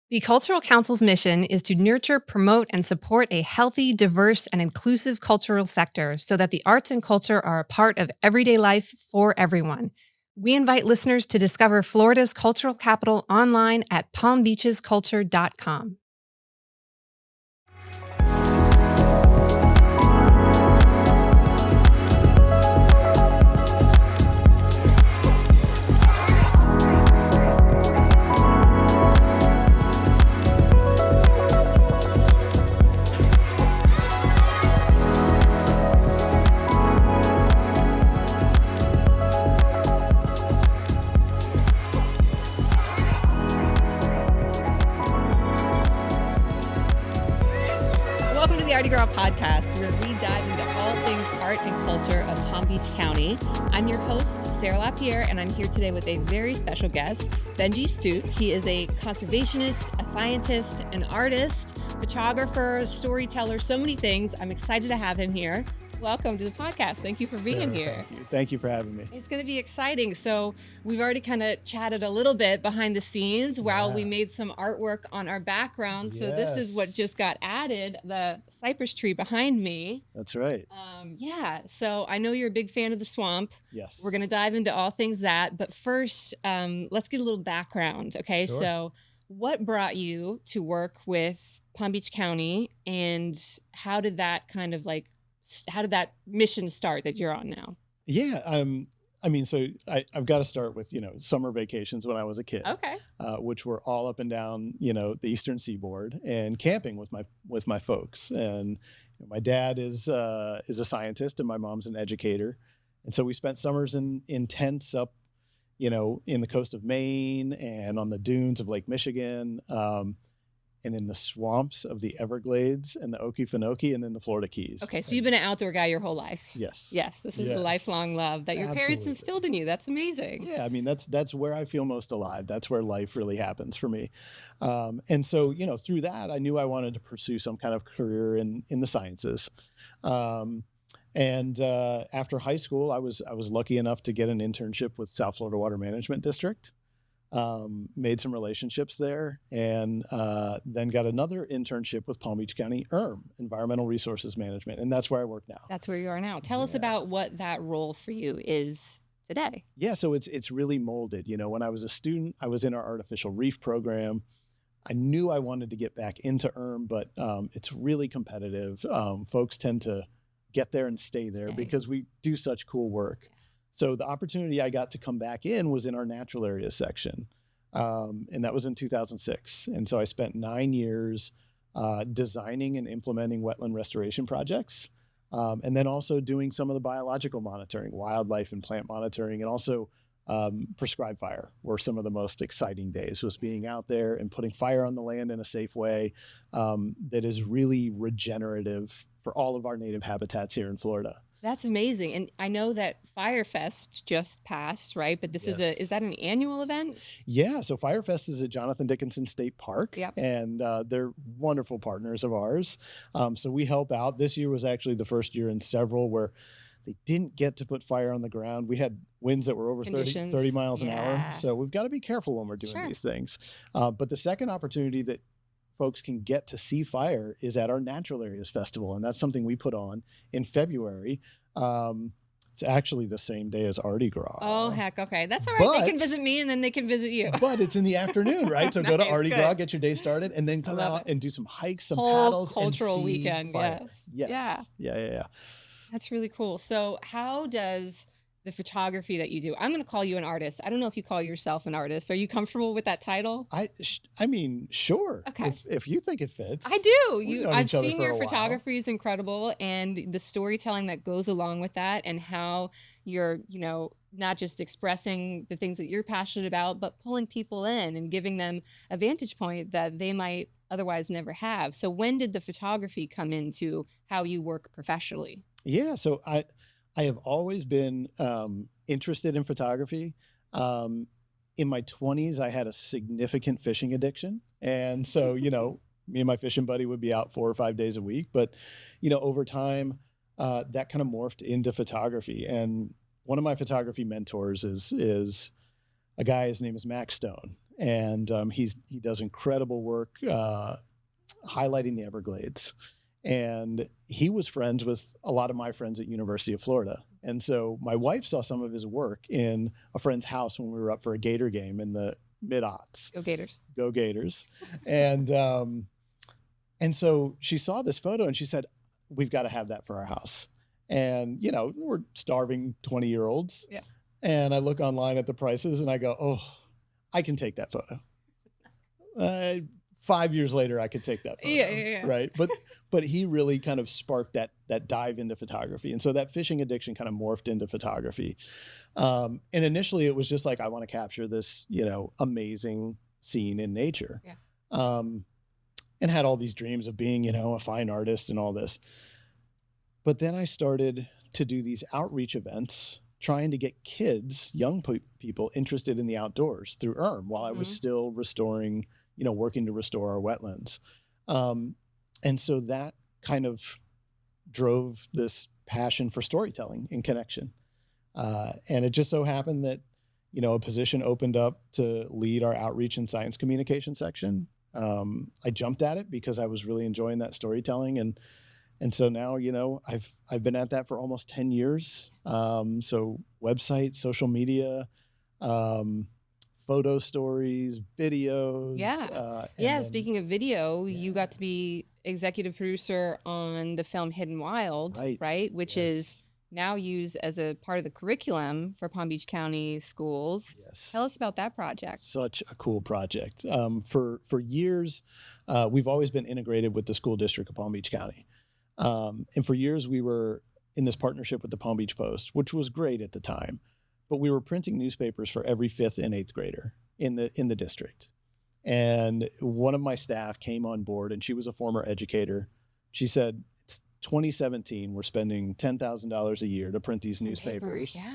The Cultural Council's mission is to nurture, promote, and support a healthy, diverse, and inclusive cultural sector so that the arts and culture are a part of everyday life for everyone. We invite listeners to discover Florida's cultural capital online at palmbeachesculture.com. Welcome to the ArtiGras Podcast, where we dive into all things art and culture of Palm Beach County. I'm your host, Sarah LaPierre, and I'm here today with a very special guest, Benji Studt. He is a conservationist, a scientist, an artist, photographer, storyteller, so many things. I'm excited to have him here. Welcome to the podcast. Thank you for being here. Thank you for having me. It's going to be exciting. So we've already kind of chatted a little bit behind the scenes while we made some artwork on our background. So this is what just got added, the cypress tree behind me. That's right. So I know you're a big fan of the swamp. Yes. We're going to dive into all things that. But first, let's get a little background. Okay. Sure. So what brought you to work with Palm Beach County, and how did that mission start that you're on now? Yeah. I've got to start with, summer vacations when I was a kid. Okay. Which were all up and down, the Eastern Seaboard, and camping with my folks. And my dad is a scientist and my mom's an educator. And so we spent summers in tents up, in the coast of Maine and on the dunes of Lake Michigan, and in the swamps of the Everglades and the Okefenokee, and then the Florida Keys. Okay, so you've been an outdoor guy your whole life. Yes. Yes, this is a lifelong love that your parents instilled in you. That's amazing. Yeah, that's where I feel most alive. That's where life really happens for me. And so, through that, I knew I wanted to pursue some kind of career in the sciences. And after high school, I was lucky enough to get an internship with South Florida Water Management District. Made some relationships there, and then got another internship with Palm Beach County Environmental Resources Management, and that's where I work now. That's where you are now. Tell us about what that role for you is today. Yeah, so it's really molded. When I was a student, I was in our artificial reef program. I knew I wanted to get back into but it's really competitive. Folks tend to get there and stay there because we do such cool work. So the opportunity I got to come back in was in our natural areas section. And that was in 2006. And so I spent 9 years designing and implementing wetland restoration projects. And then also doing some of the biological monitoring, wildlife and plant monitoring, and also prescribed fire were some of the most exciting days, was being out there and putting fire on the land in a safe way that is really regenerative for all of our native habitats here in Florida. That's amazing. And I know that Firefest just passed, right? But this is that an annual event? Yeah. So Firefest is at Jonathan Dickinson State Park. Yep. And they're wonderful partners of ours. So we help out. This year was actually the first year in several where they didn't get to put fire on the ground. We had winds that were over 30 miles an hour. So we've got to be careful when we're doing these things. But the second opportunity that folks can get to see fire is at our Natural Areas Festival. And that's something we put on in February. It's actually the same day as ArtiGras. Oh, heck. Okay. That's all right. They can visit me and then they can visit you. But it's in the afternoon, right? So go to ArtiGras, get your day started, and then come out and do some hikes, some paddles, cultural and see weekend. fire. Yes. Yeah. That's really cool. So how does the photography that you do, I'm going to call you an artist. I don't know if you call yourself an artist. Are you comfortable with that title? I mean, sure. Okay. If you think it fits. I do. I've seen your photography is incredible, and the storytelling that goes along with that, and how you're, not just expressing the things that you're passionate about, but pulling people in and giving them a vantage point that they might otherwise never have. So when did the photography come into how you work professionally? Yeah. So I have always been interested in photography. In my 20s, I had a significant fishing addiction. And so, me and my fishing buddy would be out 4 or 5 days a week. But, over time, that kind of morphed into photography. And one of my photography mentors is a guy, his name is Max Stone. and he does incredible work highlighting the Everglades. And he was friends with a lot of my friends at University of Florida. And so my wife saw some of his work in a friend's house when we were up for a Gator game in the mid-aughts. Go Gators. Go Gators. And so she saw this photo and she said, we've got to have that for our house. And, you know, we're starving 20-year-olds. Yeah. And I look online at the prices and I go, oh, I can take that photo. 5 years later, I could take that photo. Yeah. Right. But he really kind of sparked that dive into photography. And so that fishing addiction kind of morphed into photography. And initially it was just like, I want to capture this, you know, amazing scene in nature. Yeah. And had all these dreams of being, you know, a fine artist and all this. But then I started to do these outreach events, trying to get kids, young people interested in the outdoors through while I was still restoring, you know, working to restore our wetlands. And so that kind of drove this passion for storytelling and connection. And it just so happened that, you know, a position opened up to lead our outreach and science communication section. I jumped at it because I was really enjoying that storytelling. And so now, you know, I've been at that for almost 10 years. So website, social media, photo stories, videos. Yeah. Speaking of video, you got to be executive producer on the film Hidden Wild, right? Which is now used as a part of the curriculum for Palm Beach County schools. Yes. Tell us about that project. Such a cool project. For years, we've always been integrated with the school district of Palm Beach County. And for years, we were in this partnership with the Palm Beach Post, which was great at the time. But we were printing newspapers for every 5th and 8th grader in the district. And one of my staff came on board, and she was a former educator. She said, it's 2017. We're spending $10,000 a year to print these newspapers. Yeah.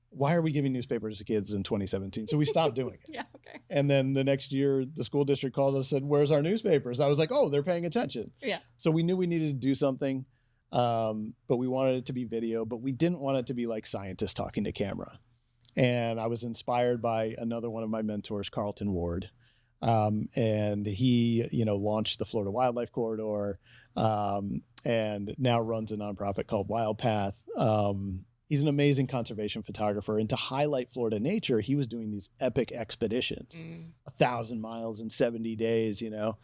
Why are we giving newspapers to kids in 2017? So we stopped doing it. Yeah. Okay. And then the next year, the school district called us and said, where's our newspapers? I was like, oh, they're paying attention. Yeah. So we knew we needed to do something, but we wanted it to be video, but we didn't want it to be like scientists talking to camera. And I was inspired by another one of my mentors, Carlton Ward. And he, you know, launched the Florida Wildlife Corridor, and now runs a nonprofit called Wild Path. He's an amazing conservation photographer. And to highlight Florida nature, he was doing these epic expeditions, 1,000 miles in 70 days, you know?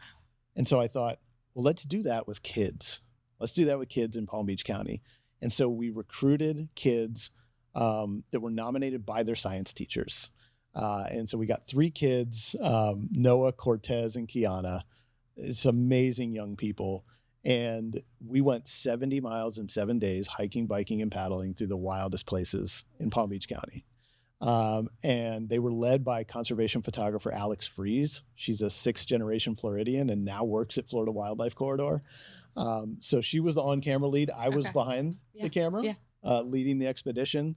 And so I thought, well, let's do that with kids. Let's do that with kids in Palm Beach County. And so we recruited kids that were nominated by their science teachers. And so we got 3 kids, Noah, Cortez, and Kiana. It's amazing young people. And we went 70 miles in 7 days, hiking, biking, and paddling through the wildest places in Palm Beach County. And they were led by conservation photographer Alex Fries. She's a 6th-generation Floridian and now works at Florida Wildlife Corridor. So she was the on-camera lead. I was behind the camera, leading the expedition.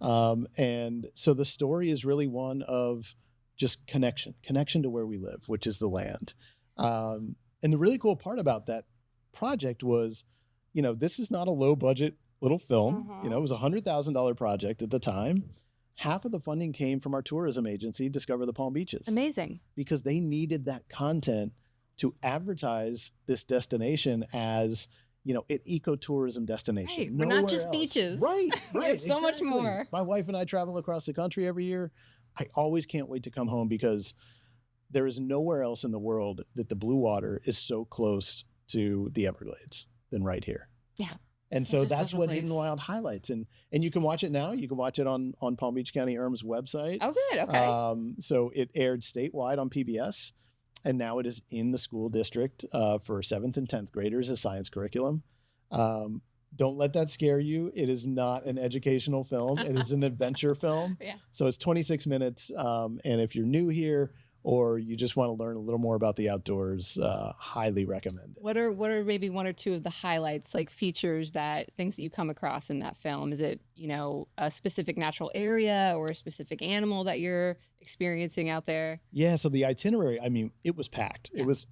And so the story is really one of just connection to where we live, which is the land. And the really cool part about that project was, you know, this is not a low budget little film. You know, it was a $100,000 project at the time. Half of the funding came from our tourism agency, Discover the Palm Beaches. Amazing. Because they needed that content to advertise this destination as, you know, an ecotourism destination. Right. We're not just beaches. Right. We have so much more. My wife and I travel across the country every year. I always can't wait to come home because there is nowhere else in the world that the blue water is so close to the Everglades than right here. Yeah. And so that's what Hidden Wild highlights. And you can watch it now. You can watch it on Palm Beach County ERM's website. Oh, good. Okay. So it aired statewide on PBS, and now it is in the school district for 7th and 10th graders as science curriculum. Don't let that scare you. It is not an educational film. It is an adventure film. Yeah. So it's 26 minutes. And if you're new here, or you just want to learn a little more about the outdoors, highly recommend it. What are maybe 1 or 2 of the highlights, like features things that you come across in that film? Is it, you know, a specific natural area or a specific animal that you're experiencing out there? Yeah, so the itinerary, I mean, it was packed. Yeah. It was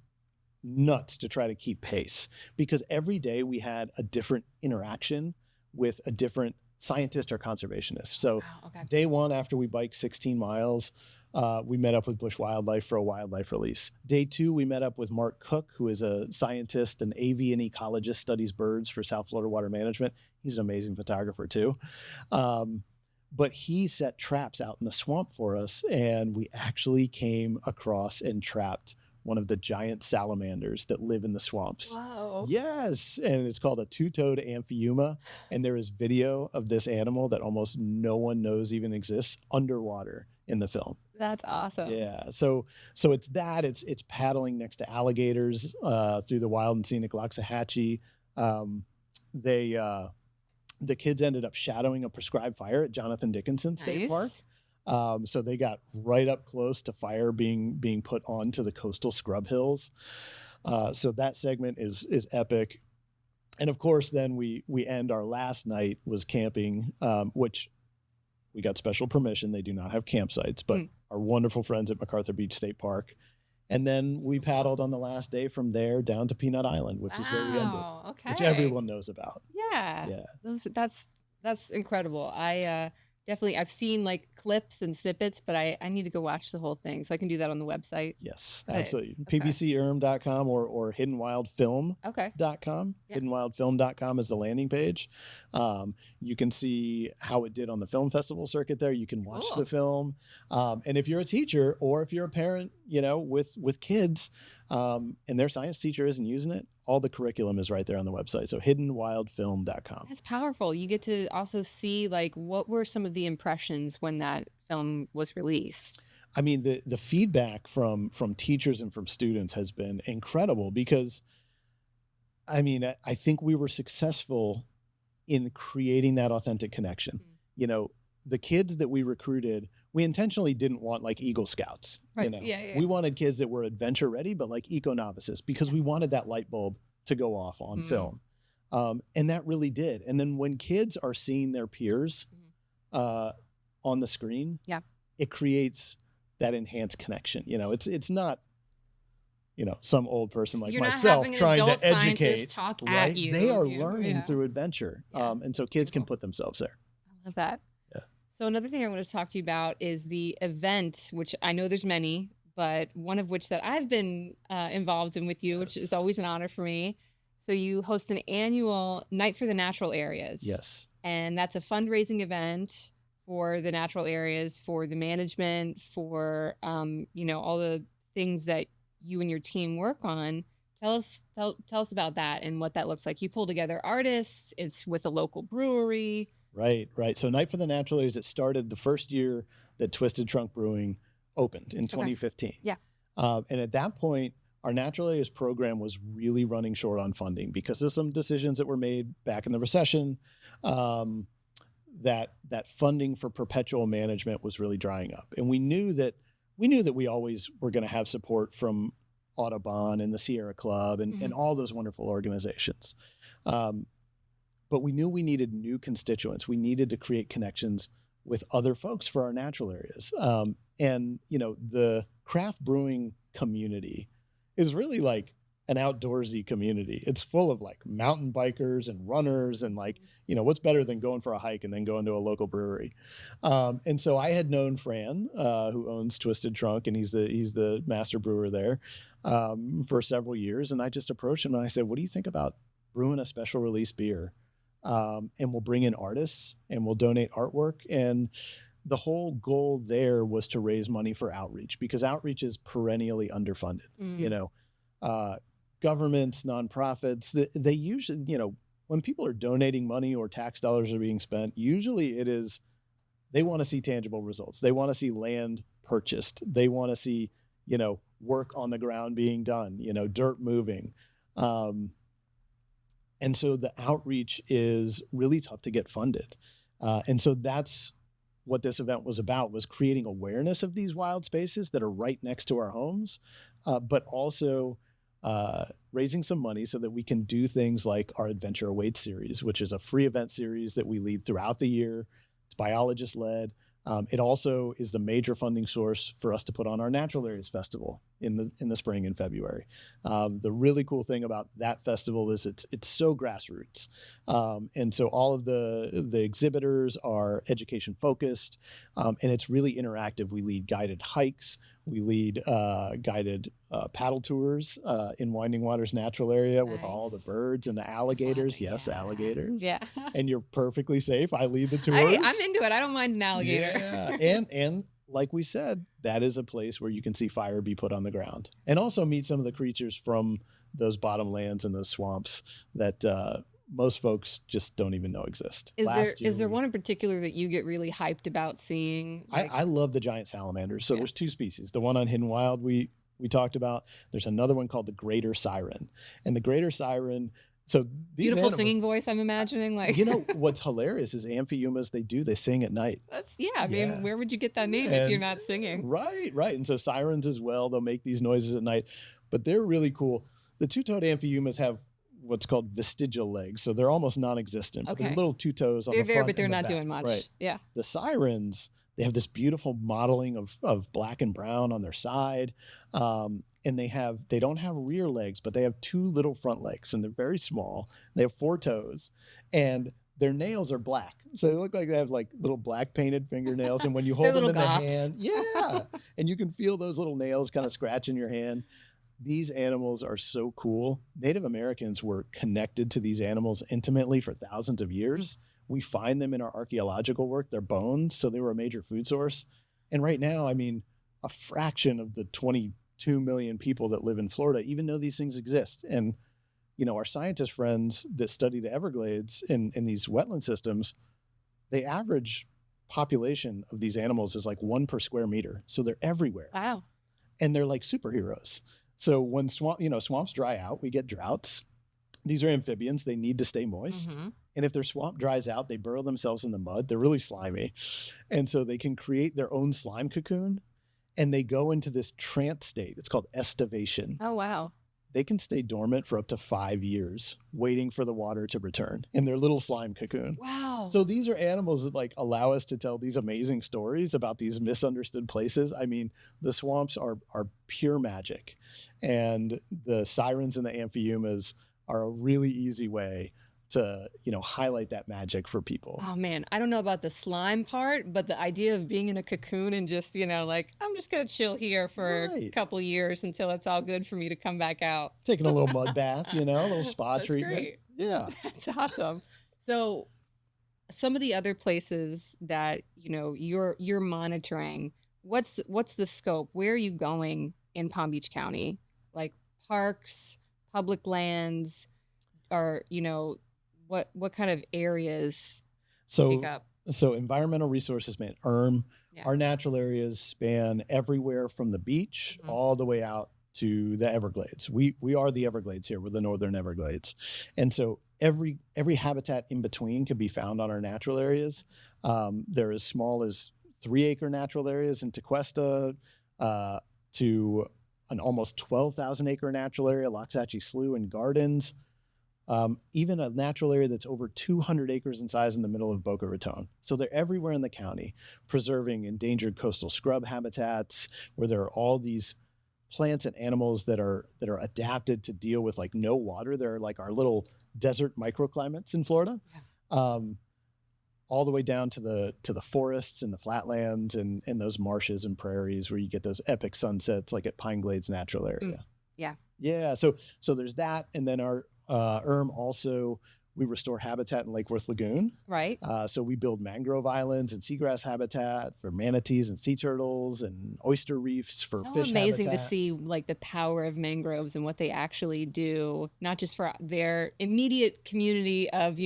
nuts to try to keep pace because every day we had a different interaction with a different scientist or conservationist. So day 1, after we biked 16 miles, we met up with Bush Wildlife for a wildlife release. Day 2, we met up with Mark Cook, who is a scientist and avian ecologist, studies birds for South Florida Water Management. He's an amazing photographer too. But he set traps out in the swamp for us, and we actually came across and trapped one of the giant salamanders that live in the swamps. Wow. Yes. And it's called a two-toed Amphiuma. And there is video of this animal that almost no one knows even exists underwater in the film. That's awesome. Yeah. So it's that. It's paddling next to alligators through the wild and scenic Loxahatchee. The kids ended up shadowing a prescribed fire at Jonathan Dickinson State Park. So they got right up close to fire being put onto the coastal scrub hills. So that segment is epic. And of course, then we end our last night was camping, which we got special permission. They do not have campsites, but our wonderful friends at MacArthur Beach State Park. And then we paddled on the last day from there down to Peanut Island, which is where we ended, which everyone knows about. Yeah. That's incredible. I've seen like clips and snippets, but I need to go watch the whole thing. So I can do that on the website. Yes, absolutely. PBCIRM.com or hiddenwildfilm.com. Yep. Hiddenwildfilm.com is the landing page. You can see how it did on the film festival circuit there. You can watch the film. And if you're a teacher or if you're a parent, with kids and their science teacher isn't using it, all the curriculum is right there on the website. So hiddenwildfilm.com. That's powerful. You get to also see like what were some of the impressions when that film was released. I mean, the feedback from teachers and from students has been incredible because, I mean, I think we were successful in creating that authentic connection. The kids that we recruited, we intentionally didn't want like Eagle Scouts. Right. We wanted kids that were adventure ready, but like eco novices, because we wanted that light bulb to go off on film. And that really did. And then when kids are seeing their peers on the screen, it creates that enhanced connection. It's not, some old person like myself trying to educate. Talk right? at you. They are learning through adventure. And so kids can put themselves there. I love that. So another thing I want to talk to you about is the event, which I know there's many, but one of which that I've been involved in with you, which is always an honor for me. So you host an annual Night for the Natural Areas. Yes. And that's a fundraising event for the natural areas, for the management, for, all the things that you and your team work on. Tell us about that and what that looks like. You pull together artists. It's with a local brewery. Right. So Night for the Natural Areas, it started the first year that Twisted Trunk Brewing opened in 2015. Yeah. And at that point, our Natural Areas program was really running short on funding because of some decisions that were made back in the recession. That funding for perpetual management was really drying up. And we knew that we always were going to have support from Audubon and the Sierra Club and all those wonderful organizations. But we knew we needed new constituents. We needed to create connections with other folks for our natural areas. And the craft brewing community is really like an outdoorsy community. It's full of like mountain bikers and runners and like, what's better than going for a hike and then going to a local brewery. And so I had known Fran, who owns Twisted Trunk, and he's the master brewer there for several years. And I just approached him and I said, what do you think about brewing a special release beer? And we'll bring in artists and we'll donate artwork. And the whole goal there was to raise money for outreach because outreach is perennially underfunded. Governments, nonprofits, they usually, when people are donating money or tax dollars are being spent, usually it is, they want to see tangible results. They want to see land purchased. They want to see, work on the ground being done, dirt moving. And so the outreach is really tough to get funded. And so that's what this event was about, was creating awareness of these wild spaces that are right next to our homes, but also raising some money so that we can do things like our Adventure Awaits series, which is a free event series that we lead throughout the year. It's biologist led. It also is the major funding source for us to put on our Natural Areas Festival in the spring and February. The really cool thing about that festival is it's so grassroots. And so all of the exhibitors are education focused, and it's really interactive. We lead guided hikes. We lead guided paddle tours in Winding Waters Natural Area with all the birds and the alligators. Fun. Yes, Yeah. alligators. Yeah. And you're perfectly safe. I lead the tours. I'm into it. I don't mind an alligator. Yeah. And like we said, that is a place where you can see fire be put on the ground and also meet some of the creatures from those bottomlands and those swamps that most folks just don't even know exist. Is there one in particular that you get really hyped about seeing? I love the giant salamanders. So there's two species. The one on Hidden Wild we talked about. There's another one called the greater siren. And the greater siren, so these beautiful animals, singing voice, I'm imagining. Like, what's hilarious is amphiumas, they sing at night. I mean, where would you get that name if you're not singing? Right. And so sirens as well, they'll make these noises at night, but they're really cool. The two-toed amphiumas have what's called vestigial legs. So they're almost non-existent. Okay. They're little two toes on they're the front there, but they're and the not back. doing much. Right. Yeah. The sirens, they have this beautiful modeling of black and brown on their side. And they don't have rear legs, but they have two little front legs and they're very small. They have 4 toes and their nails are black. So they look like they have like little black painted fingernails. And when you hold them in the hand, and you can feel those little nails kind of scratch in your hand. These animals are so cool. Native Americans were connected to these animals intimately for thousands of years. We find them in our archaeological work, their bones, so they were a major food source. And right now, I mean, a fraction of the 22 million people that live in Florida even know these things exist. And, our scientist friends that study the Everglades in these wetland systems, the average population of these animals is like 1 per square meter. So they're everywhere. Wow. And they're like superheroes. So when swamps dry out, we get droughts. These are amphibians. They need to stay moist. Mm-hmm. And if their swamp dries out, they burrow themselves in the mud. They're really slimy. And so they can create their own slime cocoon and they go into this trance state. It's called estivation. Oh, wow. They can stay dormant for up to 5 years, waiting for the water to return in their little slime cocoon. Wow. So these are animals that like allow us to tell these amazing stories about these misunderstood places. I mean, the swamps are pure magic, and the sirens and the amphiumas are a really easy way to, highlight that magic for people. Oh man, I don't know about the slime part, but the idea of being in a cocoon and just, like, I'm just going to chill here for a couple of years until it's all good for me to come back out. Taking a little mud bath, a little spa That's treatment. Great. Yeah. That's awesome. So some of the other places that, you're monitoring, what's the scope? Where are you going in Palm Beach County? Like parks, public lands, or, what kind of areas take up? So environmental resources, man, our natural areas span everywhere from the beach all the way out to the Everglades. We are the Everglades here. We're the Northern Everglades. And so every habitat in between can be found on our natural areas. They're as small as 3-acre natural areas in Tequesta to an almost 12,000 acre natural area, Loxahatchee Slough and Gardens. Even a natural area that's over 200 acres in size in the middle of Boca Raton. So they're everywhere in the county, preserving endangered coastal scrub habitats where there are all these plants and animals that are adapted to deal with like no water. They're like our little desert microclimates in Florida, all the way down to the forests and the flatlands and those marshes and prairies where you get those epic sunsets like at Pine Glades Natural Area. Yeah. So there's that, and then our also, we restore habitat in Lake Worth Lagoon. Right. So we build mangrove islands and seagrass habitat for manatees and sea turtles and oyster reefs for fish So amazing habitat. to see like the power of mangroves and what they actually do, not just for their immediate community of,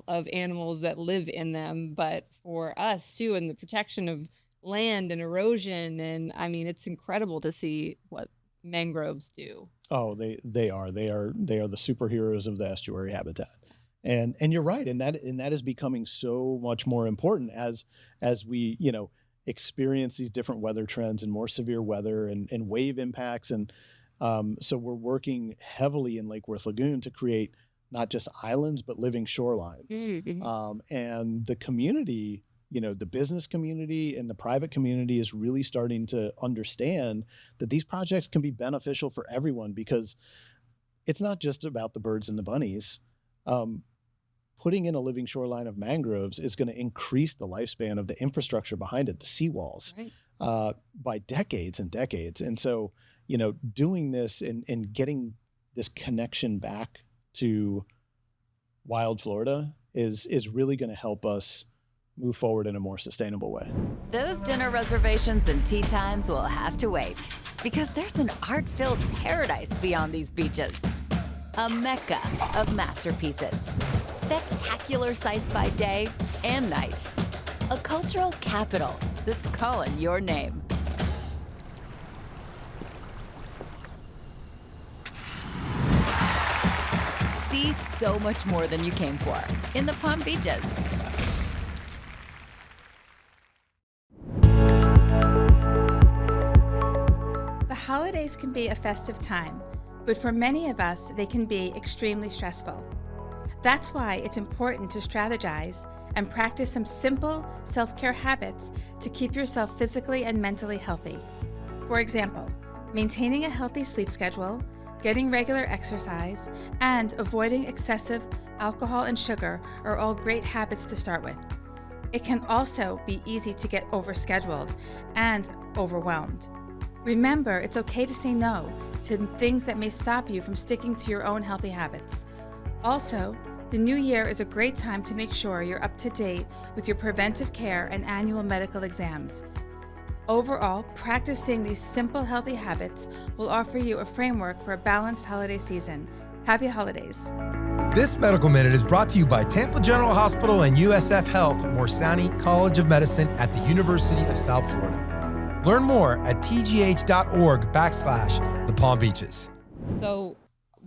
of animals that live in them, but for us too, and the protection of land and erosion. And I mean, it's incredible to see what mangroves do. Oh, they are the superheroes of the estuary habitat. And you're right. And that is becoming so much more important as we, experience these different weather trends and more severe weather and wave impacts. And so we're working heavily in Lake Worth Lagoon to create not just islands, but living shorelines. And the community the business community and the private community is really starting to understand that these projects can be beneficial for everyone, because it's not just about the birds and the bunnies. Putting in a living shoreline of mangroves is going to increase the lifespan of the infrastructure behind it, the seawalls, by decades and decades. And so, doing this and getting this connection back to wild Florida is really going to help us move forward in a more sustainable way. Those dinner reservations and tea times will have to wait, because there's an art-filled paradise beyond these beaches. A mecca of masterpieces, spectacular sights by day and night. A cultural capital that's calling your name. See so much more than you came for in the Palm Beaches. The holidays can be a festive time, but for many of us, they can be extremely stressful. That's why it's important to strategize and practice some simple self-care habits to keep yourself physically and mentally healthy. For example, maintaining a healthy sleep schedule, getting regular exercise, and avoiding excessive alcohol and sugar are all great habits to start with. It can also be easy to get overscheduled and overwhelmed. Remember, it's okay to say no to things that may stop you from sticking to your own healthy habits. Also, the new year is a great time to make sure you're up to date with your preventive care and annual medical exams. Overall, practicing these simple healthy habits will offer you a framework for a balanced holiday season. Happy holidays. This Medical Minute is brought to you by Tampa General Hospital and USF Health, Morsani College of Medicine at the University of South Florida. Learn more at tgh.org/the Palm Beaches. So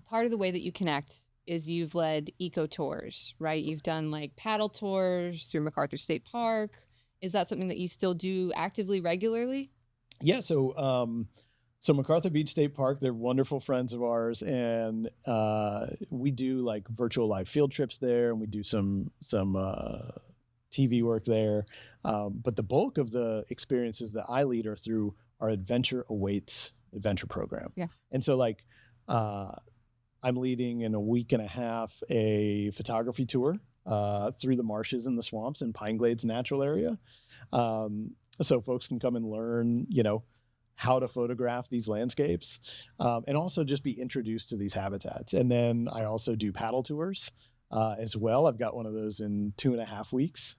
part of the way that you connect is you've led eco tours, right? You've done like paddle tours through MacArthur State Park. Is that something that you still do actively, regularly? Yeah. So MacArthur Beach State Park, they're wonderful friends of ours. And we do like virtual live field trips there, and we do some TV work there. But the bulk of the experiences that I lead are through our Adventure Awaits adventure program. Yeah. And so I'm leading in a week and a half a photography tour through the marshes and the swamps in Pine Glades Natural Area. So folks can come and learn, how to photograph these landscapes, and also just be introduced to these habitats. And then I also do paddle tours as well. I've got one of those in 2.5 weeks.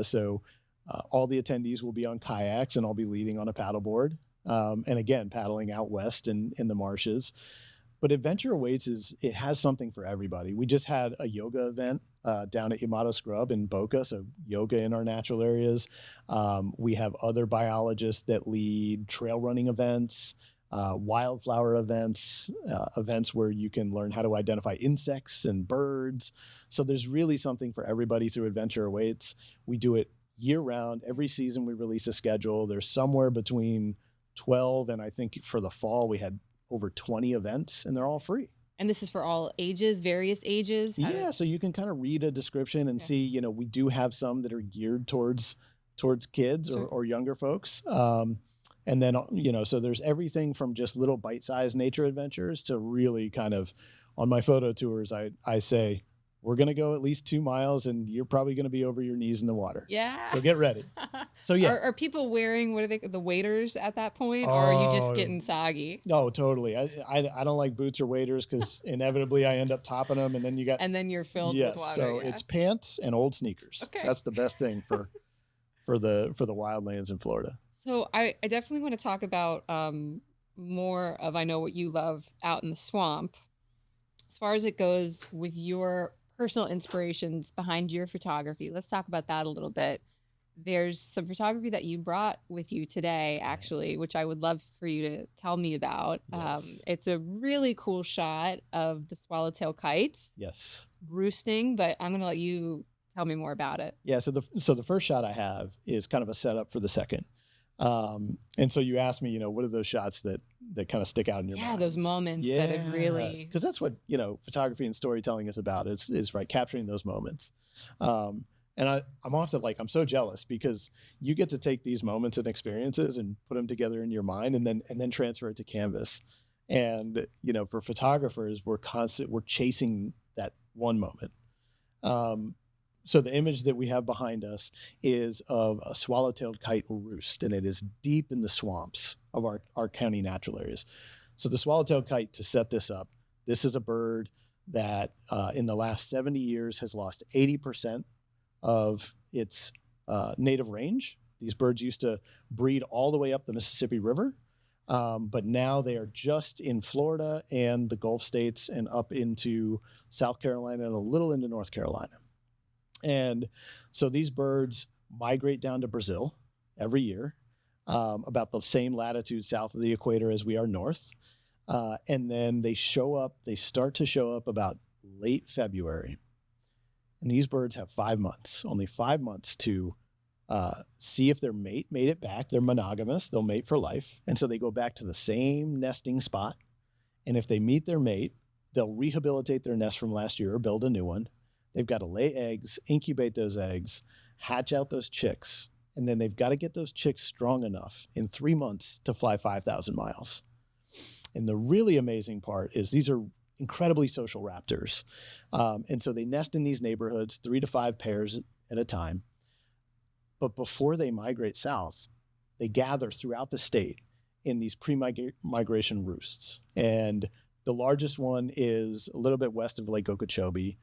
So all the attendees will be on kayaks, and I'll be leading on a paddleboard. And again, paddling out west in the marshes. But Adventure Awaits it has something for everybody. We just had a yoga event down at Yamato Scrub in Boca, so yoga in our natural areas. We have other biologists that lead trail running events, wildflower events, events where you can learn how to identify insects and birds. So there's really something for everybody through Adventure Awaits. We do it year round. Every season we release a schedule. There's somewhere between 12 and I think for the fall we had over 20 events, and they're all free. And this is for all ages, various ages? Yeah, so you can kind of read a description and see, we do have some that are geared towards kids or younger folks. And then, so there's everything from just little bite-sized nature adventures to really kind of, on my photo tours, I say, we're going to go at least 2 miles and you're probably going to be over your knees in the water. Yeah. So get ready. So yeah. Are people wearing, the waders at that point, or are you just getting soggy? No, totally. I don't like boots or waders because inevitably I end up topping them, and then you're filled with water. So it's pants and old sneakers. Okay. That's the best thing for the wildlands in Florida. So I definitely want to talk about more of, I know what you love out in the swamp. As far as it goes with your personal inspirations behind your photography, let's talk about that a little bit. There's some photography that you brought with you today, actually, which I would love for you to tell me about. Yes. It's a really cool shot of the swallowtail kites. Yes. Roosting, but I'm going to let you tell me more about it. Yeah. So the first shot I have is kind of a setup for the second. And so you asked me, what are those shots that kind of stick out in your mind? Yeah, those moments that have really... Because that's what, photography and storytelling is about. Is right, capturing those moments. And I'm often like, I'm so jealous because you get to take these moments and experiences and put them together in your mind and then transfer it to canvas. And, for photographers, we're chasing that one moment. So the image that we have behind us is of a swallow-tailed kite roost, and it is deep in the swamps of our county natural areas. So the swallow-tailed kite, to set this up, this is a bird that in the last 70 years has lost 80% of its native range. These birds used to breed all the way up the Mississippi River, but now they are just in Florida and the Gulf states and up into South Carolina and a little into North Carolina. And so these birds migrate down to Brazil every year, about the same latitude south of the equator as we are north. And then they start to show up about late February. And these birds have only 5 months to see if their mate made it back. They're monogamous. They'll mate for life. And so they go back to the same nesting spot. And if they meet their mate, they'll rehabilitate their nest from last year or build a new one. They've got to lay eggs, incubate those eggs, hatch out those chicks, and then they've got to get those chicks strong enough in 3 months to fly 5,000 miles. And the really amazing part is these are incredibly social raptors. And so they nest in these neighborhoods, 3 to 5 pairs at a time. But before they migrate south, they gather throughout the state in these pre-migration roosts. And the largest one is a little bit west of Lake Okeechobee,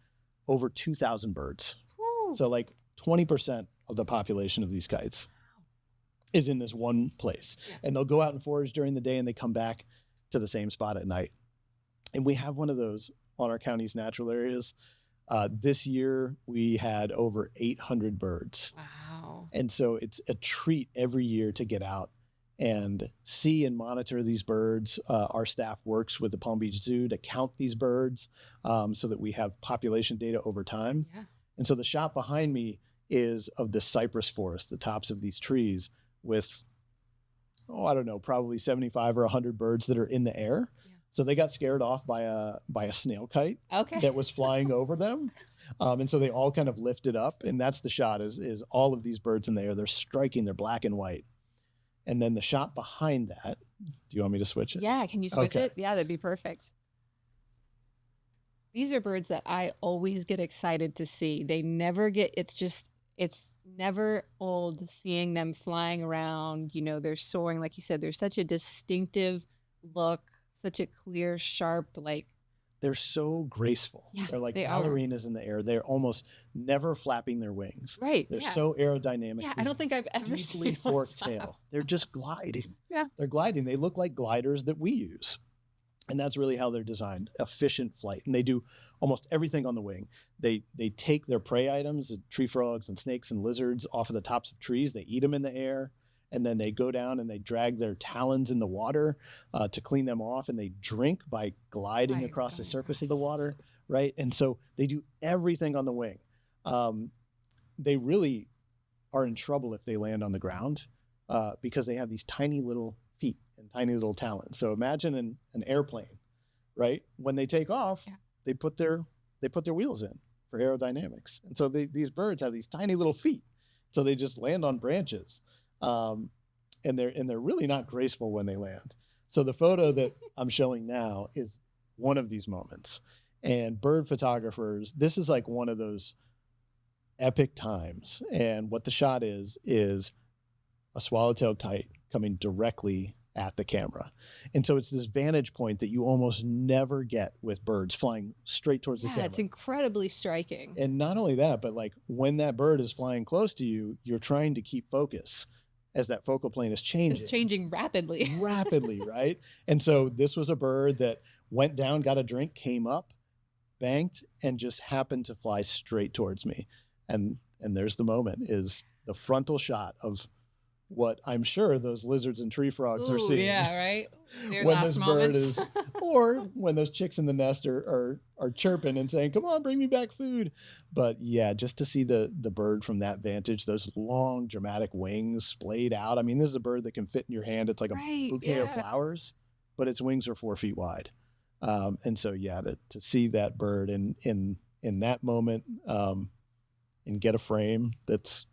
over 2,000 birds. Woo. So like 20% of the population of these kites is in this one place. Yeah. And they'll go out and forage during the day and they come back to the same spot at night. And we have one of those on our county's natural areas. This year we had over 800 birds. Wow. And so it's a treat every year to get out and see and monitor these birds. Our staff works with the Palm Beach Zoo to count these birds so that we have population data over time. Yeah. And so the shot behind me is of the cypress forest, the tops of these trees with, probably 75 or 100 birds that are in the air. Yeah. So they got scared off by a snail kite that was flying over them. And so they all kind of lifted up, and that's the shot is all of these birds in the air. They're striking, they're black and white. And then the shot behind that, do you want me to switch it? Yeah, can you switch it? Yeah, that'd be perfect. These are birds that I always get excited to see. They never get, it's never old seeing them flying around. They're soaring, like you said, there's such a distinctive look, such a clear, sharp, they're so graceful. Yeah, they're like ballerinas in the air. They're almost never flapping their wings. Right. They're so aerodynamic. Yeah, I don't think I've ever seen deeply forked tail. They're just gliding. Yeah. They're gliding. They look like gliders that we use. And that's really how they're designed, efficient flight. And they do almost everything on the wing. They take their prey items, tree frogs and snakes and lizards, off of the tops of trees. They eat them in the air. And then they go down and they drag their talons in the water to clean them off. And they drink by gliding across the surface of the water, right? And so they do everything on the wing. They really are in trouble if they land on the ground because they have these tiny little feet and tiny little talons. So imagine an airplane, right? When they take off, they put their wheels in for aerodynamics. And so these birds have these tiny little feet. So they just land on branches. And they're really not graceful when they land. So the photo that I'm showing now is one of these moments. And bird photographers, this is like one of those epic times. And what the shot is a swallowtail kite coming directly at the camera. And so it's this vantage point that you almost never get with birds flying straight towards the camera. It's incredibly striking. And not only that, but like when that bird is flying close to you, you're trying to keep focus as that focal plane is changing. It's changing rapidly. Rapidly, right? And so this was a bird that went down, got a drink, came up, banked, and just happened to fly straight towards me. And there's the moment, is the frontal shot of what I'm sure those lizards and tree frogs are seeing. Yeah, right? Their when last this moments. bird is, or when those chicks in the nest are chirping and saying, come on, bring me back food. But yeah, just to see the bird from that vantage, those long dramatic wings splayed out. I mean, this is a bird that can fit in your hand. It's like a bouquet of flowers, but its wings are 4 feet wide. And so, yeah, to see that bird in that moment, and get a frame that's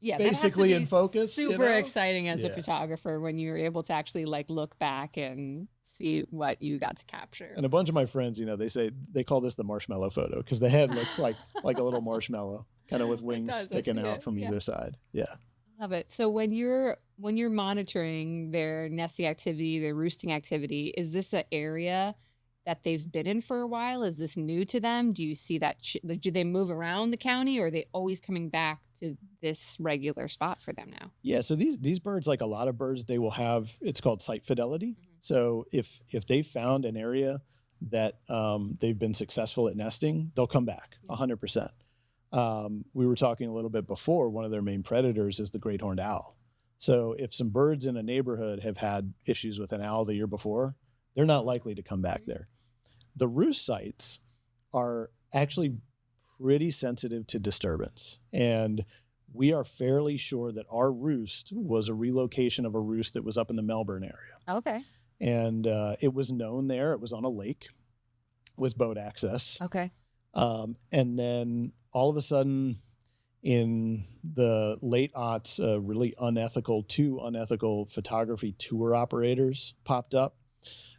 Yeah, basically that has in to be focus. super exciting as a Yeah. photographer when you're able to actually like look back and see what you got to capture. And a bunch of my friends, they call this the marshmallow photo because the head looks like a little marshmallow, kind of with wings does, I sticking see out it, from yeah. either side. Yeah. Love it. So when you're monitoring their nesting activity, their roosting activity, is this an area that they've been in for a while? Is this new to them? Do you see that? Do they move around the county, or are they always coming back to this regular spot for them now? Yeah. So these birds, like a lot of birds, they will have, it's called site fidelity. Mm-hmm. So if they found an area that they've been successful at nesting, they'll come back 100%. We were talking a little bit before, one of their main predators is the great horned owl. So if some birds in a neighborhood have had issues with an owl the year before, they're not likely to come back there. The roost sites are actually pretty sensitive to disturbance. And we are fairly sure that our roost was a relocation of a roost that was up in the Melbourne area. Okay. And it was known there. It was on a lake with boat access. Okay. And then all of a sudden, in the late aughts, two unethical photography tour operators popped up.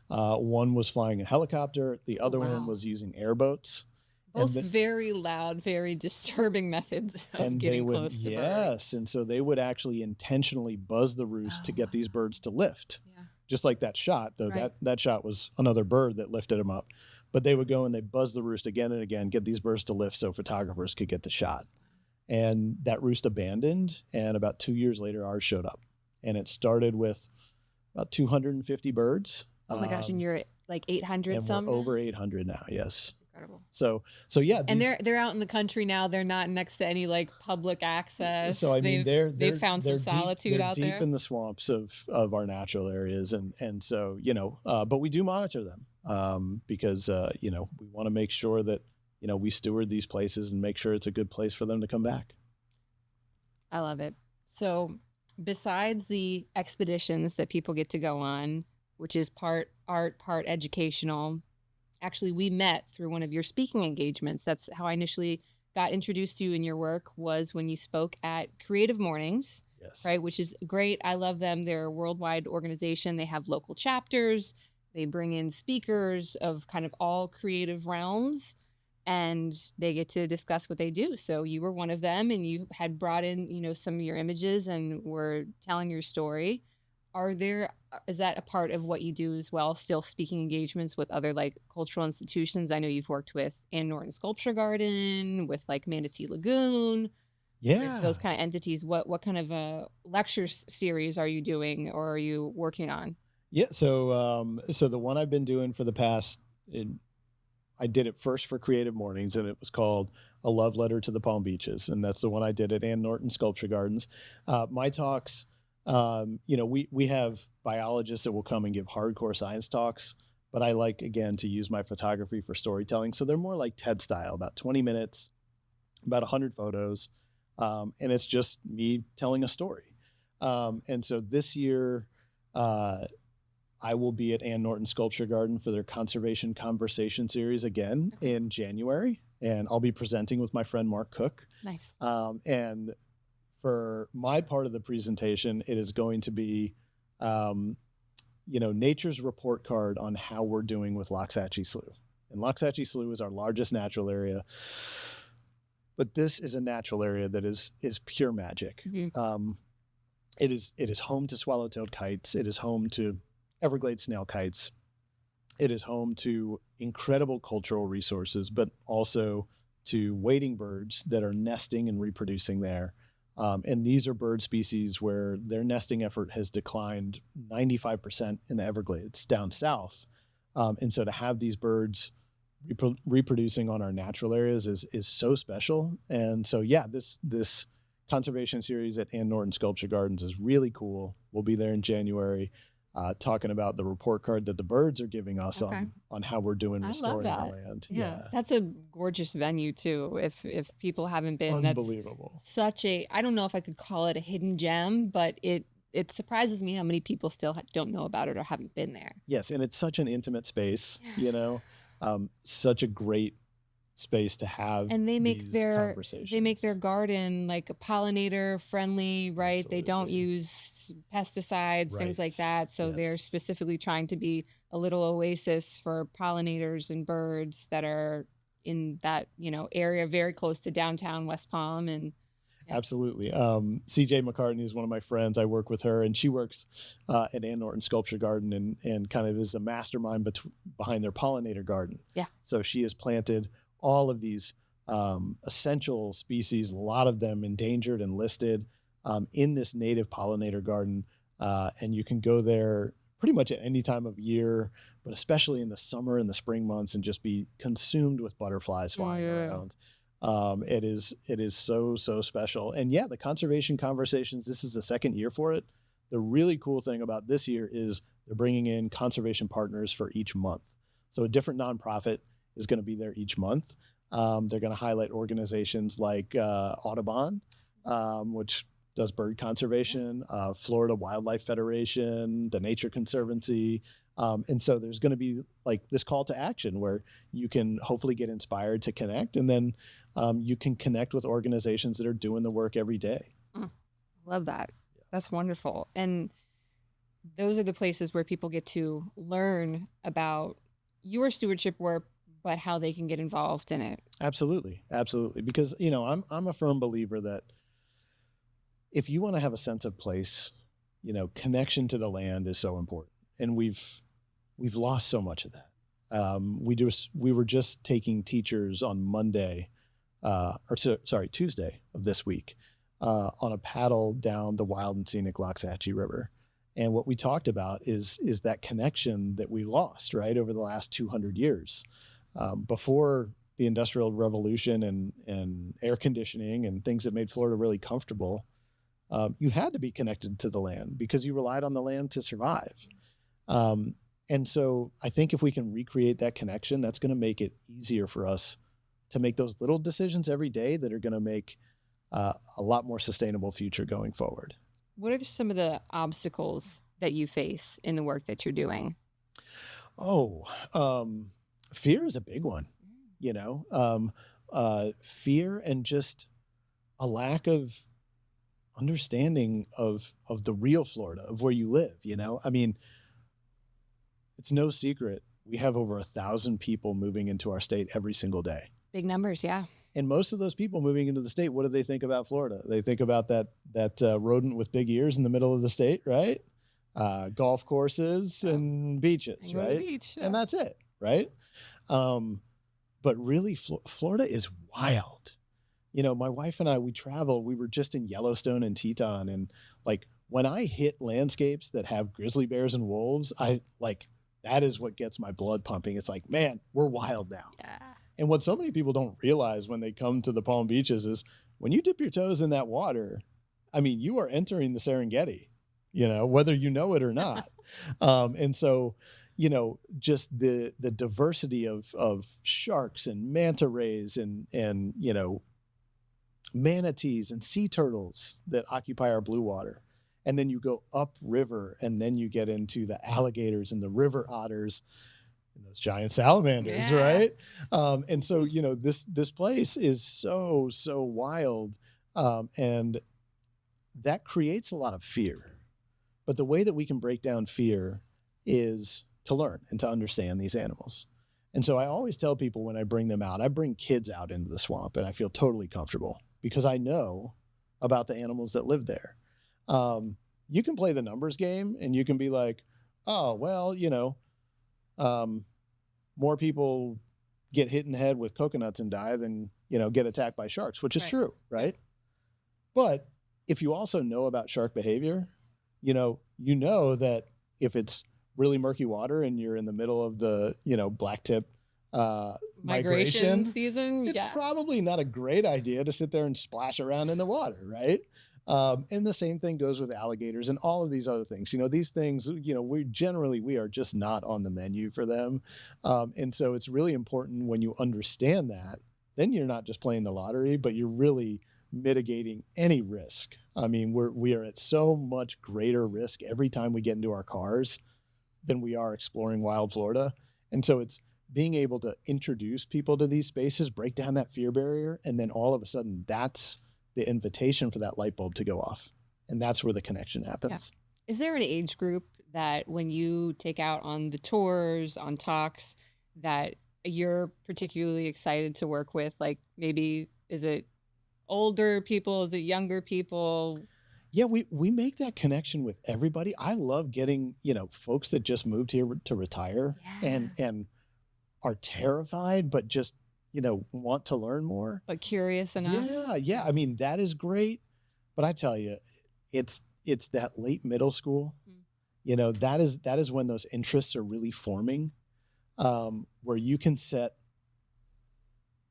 One was flying a helicopter. The other one was using airboats. Both very loud, very disturbing methods of getting close to birds. Yes, and so they would actually intentionally buzz the roost to get these birds to lift. Yeah. Just like that shot, though that shot was another bird that lifted them up. But they would go and they'd buzz the roost again and again, get these birds to lift so photographers could get the shot. And that roost abandoned, and about 2 years later, ours showed up. And it started with about 250 birds. Oh my gosh, and you're at like 800 some? We're over 800 now, yes. That's incredible. So yeah. And they're out in the country now. They're not next to any like public access. So I mean, they've found some solitude out there. Deep in the swamps of our natural areas, and so but we do monitor them because we want to make sure that we steward these places and make sure it's a good place for them to come back. I love it. So besides the expeditions that people get to go on, which is part art, part educational. Actually, we met through one of your speaking engagements. That's how I initially got introduced to you in your work, was when you spoke at Creative Mornings, yes, right? Which is great. I love them. They're a worldwide organization. They have local chapters. They bring in speakers of kind of all creative realms, and they get to discuss what they do. So you were one of them, and you had brought in, some of your images and were telling your story. Is that a part of what you do as well? Still speaking engagements with other like cultural institutions? I know you've worked with Ann Norton Sculpture Garden, with like Manatee Lagoon. Yeah. Those kind of entities. What kind of a lecture series are you doing, or are you working on? Yeah. So the one I've been doing for the past, I did it first for Creative Mornings, and it was called A Love Letter to the Palm Beaches. And that's the one I did at Ann Norton Sculpture Gardens. My talks, we have biologists that will come and give hardcore science talks, but I like, again, to use my photography for storytelling. So they're more like TED style, about 20 minutes, about 100 photos. And it's just me telling a story. And so this year, I will be at Ann Norton Sculpture Garden for their Conservation Conversation series again in January. And I'll be presenting with my friend Mark Cook. Nice. And for my part of the presentation, it is going to be, nature's report card on how we're doing with Loxahatchee Slough. And Loxahatchee Slough is our largest natural area. But this is a natural area that is pure magic. Mm-hmm. It is home to swallowtail kites. It is home to Everglades snail kites. It is home to incredible cultural resources, but also to wading birds that are nesting and reproducing there. And these are bird species where their nesting effort has declined 95% in the Everglades down south. And so to have these birds reproducing on our natural areas is so special. And so, yeah, this conservation series at Ann Norton Sculpture Gardens is really cool. We'll be there in January, talking about the report card that the birds are giving us on how we're doing restoring our land. Yeah, that's a gorgeous venue too. If people haven't been, unbelievable. That's such a, I don't know if I could call it a hidden gem, but it surprises me how many people still don't know about it or haven't been there. Yes, and it's such an intimate space. Such a great space to have and they make these their conversations. garden like pollinator friendly, right? Absolutely. They don't use pesticides, things like that. So they're Yes. specifically trying to be a little oasis for pollinators and birds that are in that, area very close to downtown West Palm. And Absolutely. CJ McCartney is one of my friends. I work with her, and she works at Ann Norton Sculpture Garden and kind of is a mastermind behind their pollinator garden. Yeah. So she has planted all of these essential species, a lot of them endangered and listed in this native pollinator garden. And you can go there pretty much at any time of year, but especially in the summer and the spring months, and just be consumed with butterflies flying around. It is so special. And yeah, the conservation conversations, this is the second year for it. The really cool thing about this year is they're bringing in conservation partners for each month. So a different nonprofit is going to be there each month. They're going to highlight organizations like Audubon, which does bird conservation, Florida Wildlife Federation, the Nature Conservancy. And so there's going to be like this call to action where you can hopefully get inspired to connect, and then you can connect with organizations that are doing the work every day. Love that. That's wonderful. And those are the places where people get to learn about your stewardship work, but how they can get involved in it. Absolutely. Because, I'm a firm believer that if you want to have a sense of place, connection to the land is so important. And we've lost so much of that. We were just taking teachers on Tuesday of this week on a paddle down the wild and scenic Loxahatchee River. And what we talked about is that connection that we lost, right, over the last 200 years. Before the Industrial Revolution and air conditioning and things that made Florida really comfortable, you had to be connected to the land because you relied on the land to survive. And so I think if we can recreate that connection, that's going to make it easier for us to make those little decisions every day that are going to make a lot more sustainable future going forward. What are some of the obstacles that you face in the work that you're doing? Fear is a big one, fear and just a lack of understanding of the real Florida, of where you live. I mean, it's no secret we have over 1,000 people moving into our state every single day. Big numbers, yeah. And most of those people moving into the state, what do they think about Florida? They think about that rodent with big ears in the middle of the state, right? Golf courses and beaches, right? Beach, yeah. And that's it, right? But really, Florida is wild. My wife and I, we travel. We were just in Yellowstone and Teton, and like when I hit landscapes that have grizzly bears and wolves, that is what gets my blood pumping. It's like, man, we're wild now. Yeah. And what so many people don't realize when they come to the Palm Beaches is when you dip your toes in that water, I mean, you are entering the Serengeti, whether you know it or not. And so, just the diversity of sharks and manta rays and manatees and sea turtles that occupy our blue water. And then you go upriver, and then you get into the alligators and the river otters and those giant salamanders, right? And so, this place is so wild, and that creates a lot of fear. But the way that we can break down fear is to learn and to understand these animals. And so I always tell people when I bring them out, I bring kids out into the swamp, and I feel totally comfortable because I know about the animals that live there. You can play the numbers game, and you can be like, oh, well, more people get hit in the head with coconuts and die than, get attacked by sharks, which is true, right? But if you also know about shark behavior, you know that if it's really murky water and you're in the middle of the, blacktip migration season, it's probably not a great idea to sit there and splash around in the water, right? And the same thing goes with alligators and all of these other things. These things, we are just not on the menu for them. And so it's really important when you understand that, then you're not just playing the lottery, but you're really mitigating any risk. I mean, we are at so much greater risk every time we get into our cars than we are exploring wild Florida. And so it's being able to introduce people to these spaces, break down that fear barrier, and then all of a sudden that's the invitation for that light bulb to go off. And that's where the connection happens. Yeah. Is there an age group that when you take out on the tours, on talks, that you're particularly excited to work with? Like maybe, is it older people? Is it younger people? Yeah, we make that connection with everybody. I love getting, folks that just moved here to retire and are terrified, but just, want to learn more. But curious enough. Yeah. I mean, that is great. But I tell you, it's that late middle school, that is when those interests are really forming, where you can set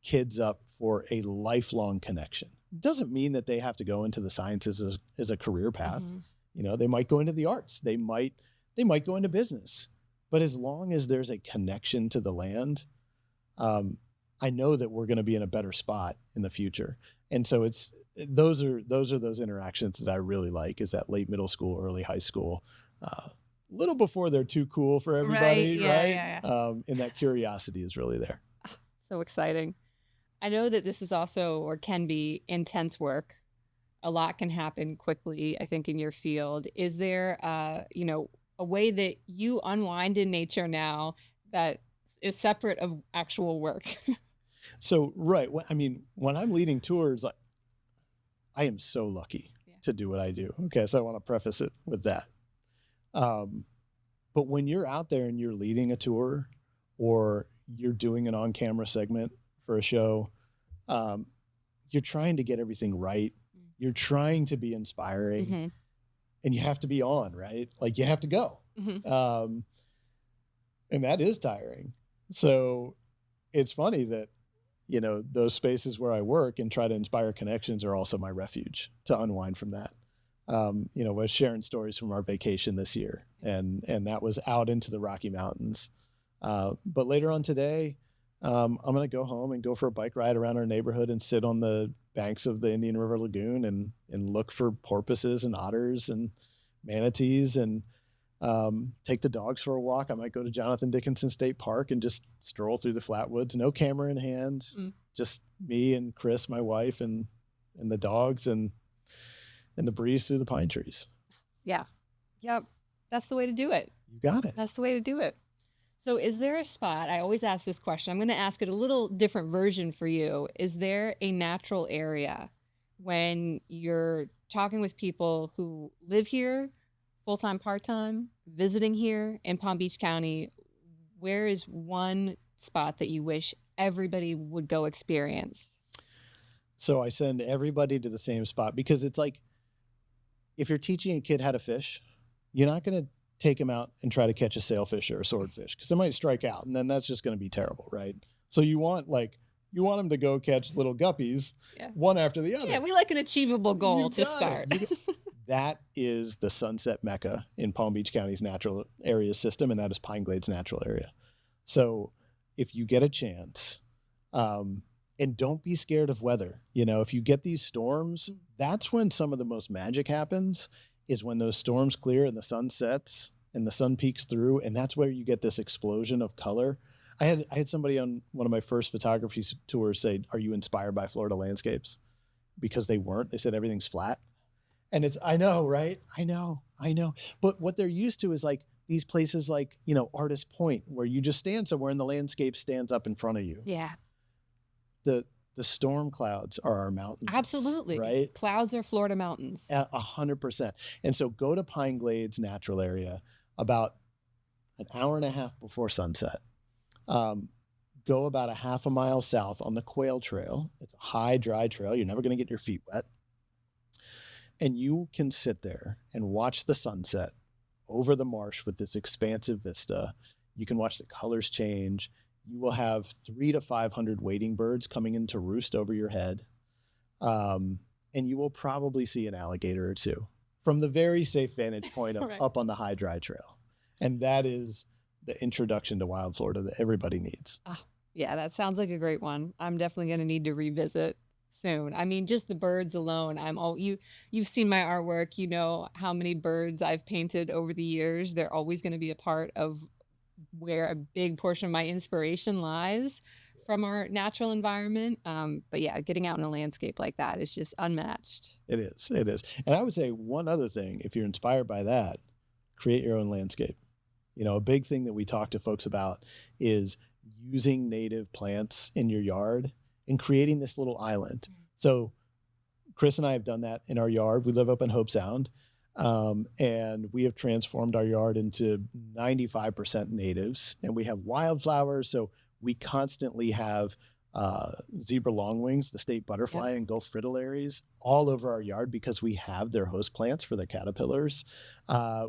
kids up for a lifelong connection. Doesn't mean that they have to go into the sciences as a career path. Mm-hmm. They might go into the arts. They might go into business. But as long as there's a connection to the land, I know that we're going to be in a better spot in the future. And so those are those interactions that I really like, is that late middle school, early high school, a little before they're too cool for everybody, right? Yeah. And that curiosity is really there. So exciting. I know that this is also, or can be, intense work. A lot can happen quickly, I think, in your field. Is there, a way that you unwind in nature now that is separate of actual work? So, right. When I'm leading tours, I am so lucky to do what I do. Okay. So I want to preface it with that. But when you're out there and you're leading a tour, or you're doing an on-camera segment for a show, you're trying to get everything right. You're trying to be inspiring, mm-hmm. and you have to be on, right? Like, you have to go. Mm-hmm. And that is tiring. So it's funny that, those spaces where I work and try to inspire connections are also my refuge to unwind from that. I was sharing stories from our vacation this year, and that was out into the Rocky Mountains. But later on today, I'm going to go home and go for a bike ride around our neighborhood and sit on the banks of the Indian River Lagoon and look for porpoises and otters and manatees, and take the dogs for a walk. I might go to Jonathan Dickinson State Park and just stroll through the flatwoods, no camera in hand, just me and Chris, my wife, and the dogs, and the breeze through the pine trees. Yeah. Yep. That's the way to do it. You got it. That's the way to do it. So is there a spot, I always ask this question, I'm going to ask it a little different version for you. Is there a natural area when you're talking with people who live here, full-time, part-time, visiting here in Palm Beach County, where is one spot that you wish everybody would go experience? So I send everybody to the same spot, because it's like, if you're teaching a kid how to fish, you're not going to take them out and try to catch a sailfish or a swordfish, because they might strike out, and then that's just going to be terrible, right? So you want them to go catch little guppies, one after the other. Yeah, we like an achievable goal to start. That is the sunset mecca in Palm Beach County's natural area system, and that is Pine Glades Natural Area. So if you get a chance, and don't be scared of weather. If you get these storms, that's when some of the most magic happens, is when those storms clear and the sun sets and the sun peeks through, and that's where you get this explosion of color. I had somebody on one of my first photography tours say, "Are you inspired by Florida landscapes?" Because they weren't. They said everything's flat. And I know, right? I know. But what they're used to is like these places like, Artist Point, where you just stand somewhere and the landscape stands up in front of you. Yeah. The storm clouds are our mountains. Absolutely. Right? Clouds are Florida mountains. 100%. And so go to Pine Glades Natural Area about an hour and a half before sunset. Go about a half a mile south on the Quail Trail. It's a high, dry trail. You're never going to get your feet wet. And you can sit there and watch the sunset over the marsh with this expansive vista. You can watch the colors change. You will have 300 to 500 wading birds coming in to roost over your head. And you will probably see an alligator or two from the very safe vantage point of up on the high, dry trail. And that is the introduction to wild Florida that everybody needs. Yeah, that sounds like a great one. I'm definitely going to need to revisit soon. I mean, just the birds alone. You've seen my artwork. You know how many birds I've painted over the years. They're always going to be a part of where a big portion of my inspiration lies from our natural environment. But yeah, getting out in a landscape like that is just unmatched. It is. It is. And I would say one other thing, if you're inspired by that, create your own landscape. A big thing that we talk to folks about is using native plants in your yard and creating this little island. So Chris and I have done that in our yard. We live up in Hope Sound, and we have transformed our yard into 95% natives, and we have wildflowers. So we constantly have zebra longwings, the state butterfly, and Gulf fritillaries all over our yard because we have their host plants for the caterpillars.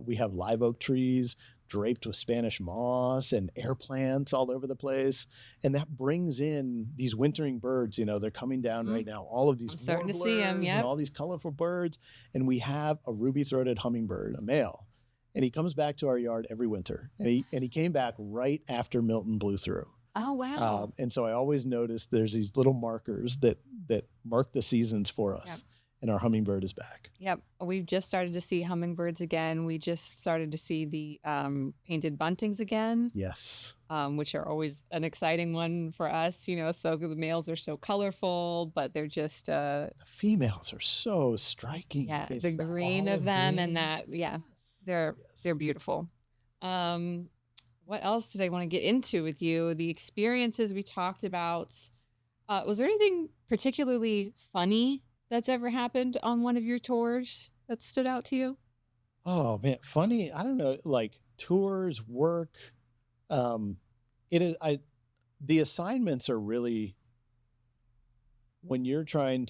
We have live oak trees draped with Spanish moss and air plants all over the place. And that brings in these wintering birds. They're coming down right now. All of these I'm starting to see them, and all these colorful birds. And we have a ruby-throated hummingbird, a male. And he comes back to our yard every winter. And he came back right after Milton blew through. Oh, wow. And so I always notice there's these little markers that mark the seasons for us. Yep. And our hummingbird is back. Yep. We've just started to see hummingbirds again. We just started to see the painted buntings again. Yes. Which are always an exciting one for us, so the males are so colorful, but they're just... the females are so striking. Yeah, It's the green of them green. and that, they're beautiful. What else did I want to get into with you? The experiences we talked about. Was there anything particularly funny that's ever happened on one of your tours that stood out to you? Oh man, funny. I don't know, like tours, work. The assignments are really when you're trying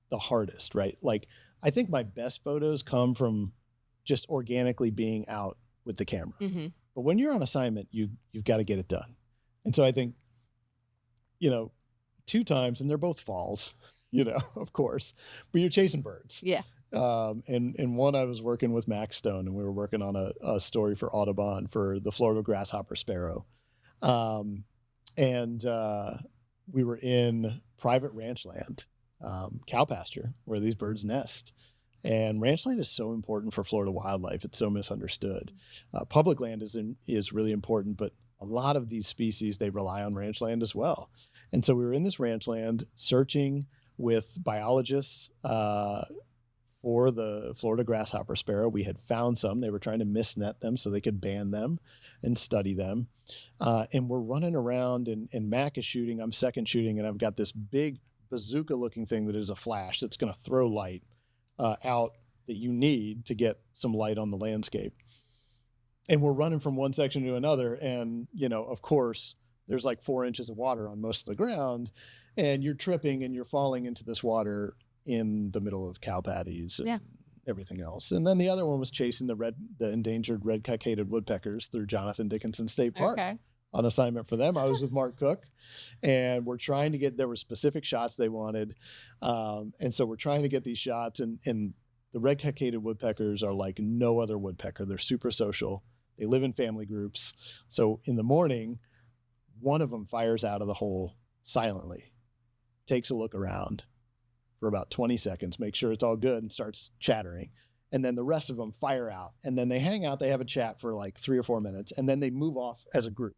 the hardest, right? Like I think my best photos come from just organically being out with the camera. Mm-hmm. But when you're on assignment, you've got to get it done. And so I think, 2 times, and they're both falls, of course, but you're chasing birds. Yeah. And one, I was working with Max Stone, and we were working on a story for Audubon for the Florida grasshopper sparrow. And we were in private ranch land, cow pasture, where these birds nest. And ranch land is so important for Florida wildlife. It's so misunderstood. Public land is really important, but a lot of these species, they rely on ranch land as well. And so we were in this ranch land searching with biologists for the Florida grasshopper sparrow. We had found some. They were trying to misnet them so they could ban them and study them. And we're running around, and Mac is shooting. I'm second shooting, and I've got this big bazooka-looking thing that is a flash that's going to throw light out that you need to get some light on the landscape. And we're running from one section to another. And, of course, there's like 4 inches of water on most of the ground, and you're tripping and you're falling into this water in the middle of cow patties and everything else. And then the other one was chasing the endangered red cockaded woodpeckers through Jonathan Dickinson State Park. Okay. On assignment for them. I was with Mark Cook, and we're trying to there were specific shots they wanted. And so we're trying to get these shots, and the red cockaded woodpeckers are like no other woodpecker. They're super social. They live in family groups. So in the morning, one of them fires out of the hole silently, takes a look around for about 20 seconds, makes sure it's all good, and starts chattering. And then the rest of them fire out, and then they hang out. They have a chat for like 3 or 4 minutes, and then they move off as a group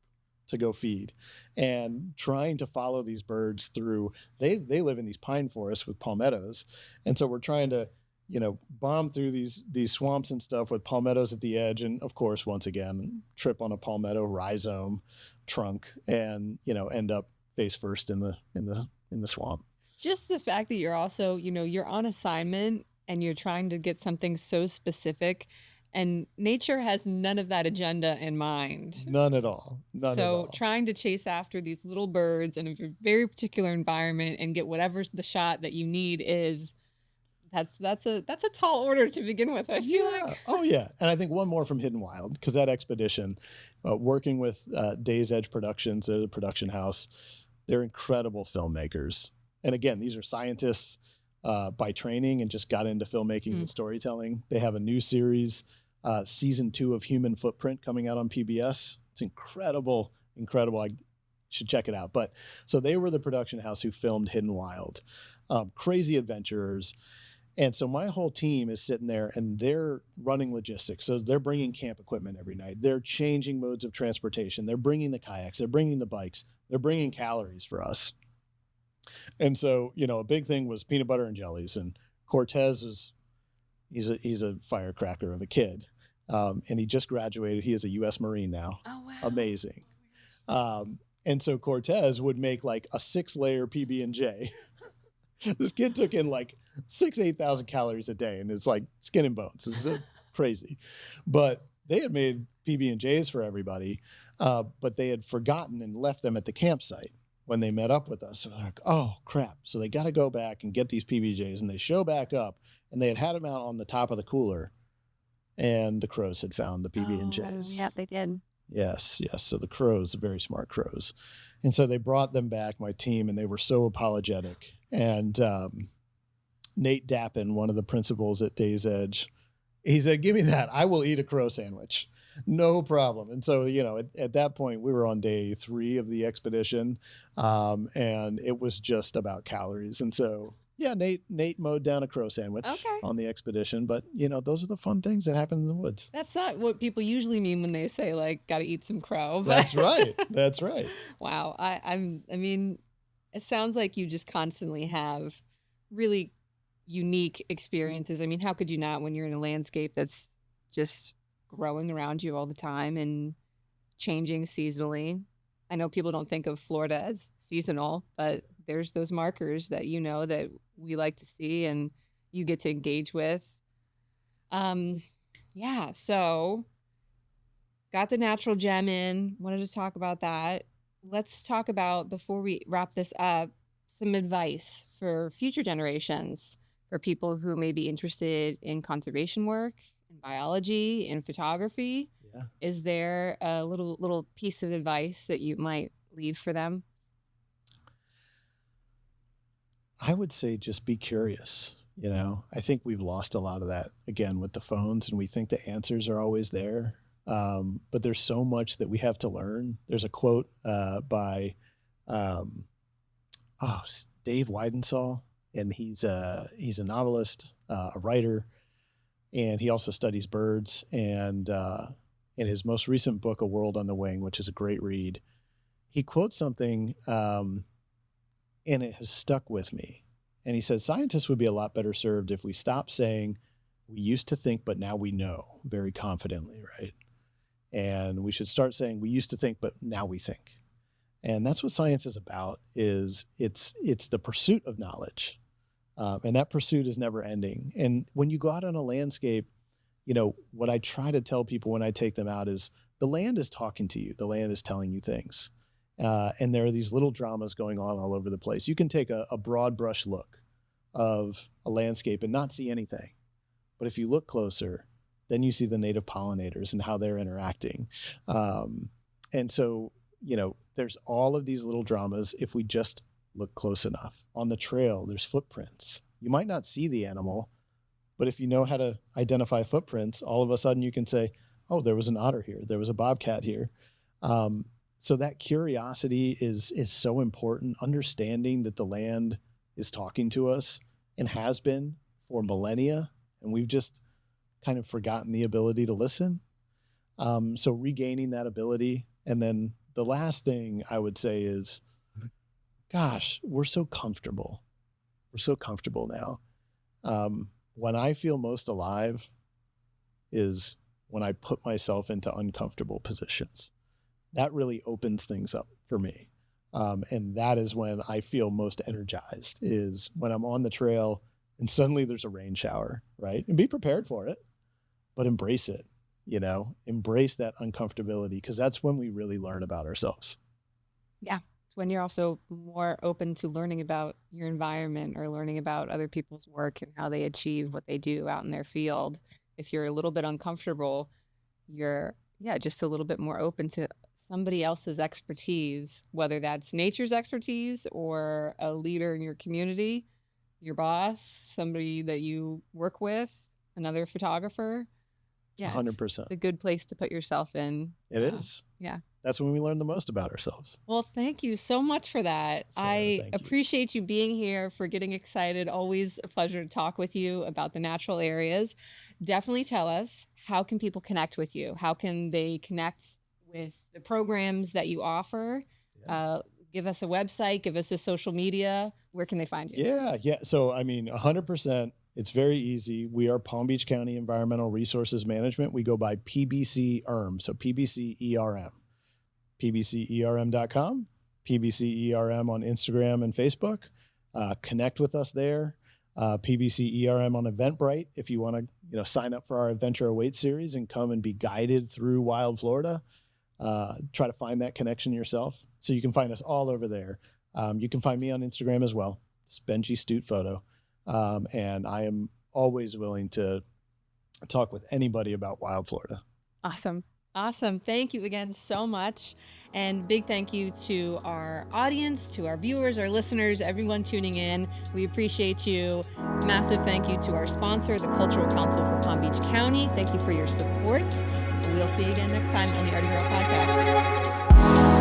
to go feed. And trying to follow these birds through, they live in these pine forests with palmettos. And so we're trying to, bomb through these swamps and stuff with palmettos at the edge. And of course, once again, trip on a palmetto rhizome trunk and, end up face first in the swamp. Just the fact that you're also, you're on assignment and you're trying to get something so specific, and nature has none of that agenda in mind. None at all. None at all. Trying to chase after these little birds in a very particular environment and get whatever the shot that you need is, that's a tall order to begin with, I feel like. Oh yeah. And I think one more from Hidden Wild, because that expedition, working with Days Edge Productions, they're the production house. They're incredible filmmakers. And again, these are scientists by training and just got into filmmaking and storytelling. They have a new series, season 2 of Human Footprint, coming out on PBS. It's incredible. I should check it out. But so they were the production house who filmed Hidden Wild, Crazy Adventures. And so my whole team is sitting there and they're running logistics. So they're bringing camp equipment every night. They're changing modes of transportation. They're bringing the kayaks. They're bringing the bikes. They're bringing calories for us. And so, a big thing was peanut butter and jellies. And Cortez he's a firecracker of a kid. And he just graduated. He is a U.S. Marine now. Oh, wow. Amazing. And so Cortez would make like a 6-layer PB&J. This kid took in like 8,000 calories a day, and it's like skin and bones. It's crazy. But they had made PB&Js for everybody, but they had forgotten and left them at the campsite when they met up with us. So they're like, oh, crap. So they got to go back and get these PB&Js, and they show back up, and they had them out on the top of the cooler, and the crows had found the PB&Js. Oh, yeah, they did. Yes. So the crows, the very smart crows. And so they brought them back, my team, and they were so apologetic. And Nate Dappin, one of the principals at Day's Edge, he said, give me that. I will eat a crow sandwich. No problem. And so, at that point, we were on day 3 of the expedition, and it was just about calories. And so, yeah, Nate mowed down a crow sandwich on the expedition. But, those are the fun things that happen in the woods. That's not what people usually mean when they say, like, got to eat some crow. But... That's right. That's right. Wow. I mean, it sounds like you just constantly have really unique experiences. I mean, how could you not when you're in a landscape that's just growing around you all the time and changing seasonally? I know people don't think of Florida as seasonal, but there's those markers that that we like to see and you get to engage with. So got the natural gem in, wanted to talk about that. Let's talk about, before we wrap this up, some advice for future generations, for people who may be interested in conservation work, in biology, in photography. Yeah. Is there a little piece of advice that you might leave for them? I would say just be curious. I think we've lost a lot of that again with the phones, and we think the answers are always there. But there's so much that we have to learn. There's a quote by Dave Weidensaw, and he's a novelist, a writer, and he also studies birds. And in his most recent book, A World on the Wing, which is a great read, he quotes something, and it has stuck with me. And he says, scientists would be a lot better served if we stopped saying, we used to think, but now we know, very confidently, right? And we should start saying, we used to think, but now we think. And that's what science is about, is it's the pursuit of knowledge. And that pursuit is never ending. And when you go out on a landscape, what I try to tell people when I take them out is the land is talking to you. The land is telling you things. And there are these little dramas going on all over the place. You can take a broad brush look of a landscape and not see anything. But if you look closer, then you see the native pollinators and how they're interacting. And so, there's all of these little dramas if we just look close enough. On the trail, there's footprints. You might not see the animal, but if you know how to identify footprints, all of a sudden you can say, oh, there was an otter here. There was a bobcat here. So that curiosity is so important, understanding that the land is talking to us and has been for millennia, and we've just kind of forgotten the ability to listen. So regaining that ability. And then the last thing I would say is, gosh, we're so comfortable. We're so comfortable now. When I feel most alive is when I put myself into uncomfortable positions. That really opens things up for me. And that is when I feel most energized, is when I'm on the trail and suddenly there's a rain shower, right? And be prepared for it, but embrace it, embrace that uncomfortability, because that's when we really learn about ourselves. Yeah. It's when you're also more open to learning about your environment or learning about other people's work and how they achieve what they do out in their field. If you're a little bit uncomfortable, you're just a little bit more open to somebody else's expertise, whether that's nature's expertise or a leader in your community, your boss, somebody that you work with, another photographer. Yeah, 100%. It's a good place to put yourself in. It is. Yeah. that's when we learn the most about ourselves. Well, thank you so much for that. Sarah, I thank you. appreciate you being here, for getting excited. Always a pleasure to talk with you about the natural areas. Definitely tell us, how can people connect with you? How can they connect with the programs that you offer? Yeah. Give us a website, give us a social media. Where can they find you? Yeah. So, 100%, it's very easy. We are Palm Beach County Environmental Resources Management. We go by PBC-ERM, so PBC-ERM. PBCERM.com, PBCERM on Instagram and Facebook. Connect with us there. PBCERM on Eventbrite if you want to sign up for our Adventure Awaits series and come and be guided through wild Florida. Try to find that connection yourself. So you can find us all over there. You can find me on Instagram as well. It's Benji Studt Photo. And I am always willing to talk with anybody about wild Florida. Awesome. Thank you again so much. And big thank you to our audience, to our viewers, our listeners, everyone tuning in. We appreciate you. Massive thank you to our sponsor, the Cultural Council for Palm Beach County. Thank you for your support. We'll see you again next time on the ArtiGras Podcast.